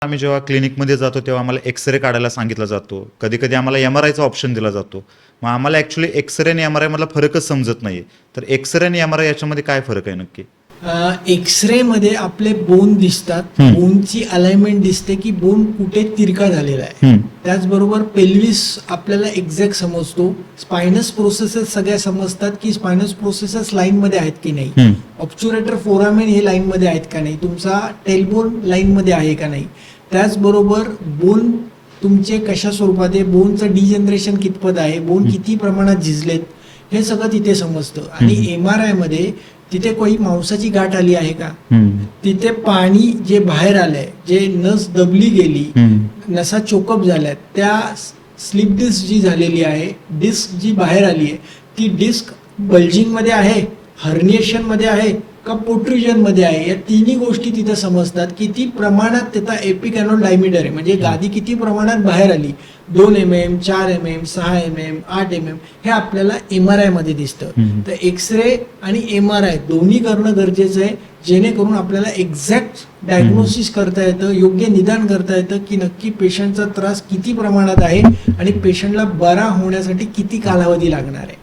आम्ही जेव्हा क्लिनिकमध्ये जातो तेव्हा आम्हाला एक्सरे काढायला सांगितला जातो. कधी कधी आम्हाला MRIचा ऑप्शन दिला जातो. मग आम्हाला ॲक्च्युली एक्सरे आणि MRI मधला फरकच समजत नाही. तर एक्सरे आणि MRI याच्यामध्ये काय फरक आहे नक्की? एक्सरे मध्ये आपले बोन दिसतात, बोनची अलाइनमेंट दिसते की बोन कुठे तिरका झालेला आहे. त्याचबरोबर पेल्विस आपल्याला एक्झॅक्ट समजतो. स्पायनस प्रोसेसेस सगळ्या समजतात की स्पायनस प्रोसेसेस लाईन मध्ये आहेत की नाही, ऑब्च्युरेटर फोरामेन हे लाईन मध्ये आहेत का नाही, तुमचा टेलबोन लाईन मध्ये आहे का नाही. त्याचबरोबर बोन तुमचे कशा स्वरूपात आहे, बोनचं डिजनरेशन कितपत आहे, बोन किती प्रमाणात झिजलेत, हे सगळं तिथे समजतं. आणि MRI मध्ये तिथे काही मांसाची गाठ आली आहे का, तिथे पाणी जे बाहेर आलंय, जे नस दबली गेली, नसा चोकअप झाल्यात, त्या स्लिप डिस्क जी झालेली आहे, डिस्क जी बाहेर आली आहे, ती डिस्क बल्जिंग मध्ये आहे, हर्निएशन मध्ये आहे का पोट्रुजन मध्ये आहे. या तिन्ही गोष्टी तिथे समजतात. किती प्रमाणात त्याचा एपिकॅनोल डायमीटर आहे, म्हणजे गादी किती प्रमाणात बाहेर आली, 2 mm, 4 mm, 6 mm, 8 mm, हे आपल्याला MRI मध्ये दिसतं. तर एक्सरे आणि MRI दोन्ही करणं गरजेचं आहे, जेणेकरून आपल्याला एक्झॅक्ट डायग्नोसिस करता येतं, योग्य निदान करता येतं की नक्की पेशंटचा त्रास किती प्रमाणात आहे आणि पेशंटला बरा होण्यासाठी किती कालावधी लागणार आहे.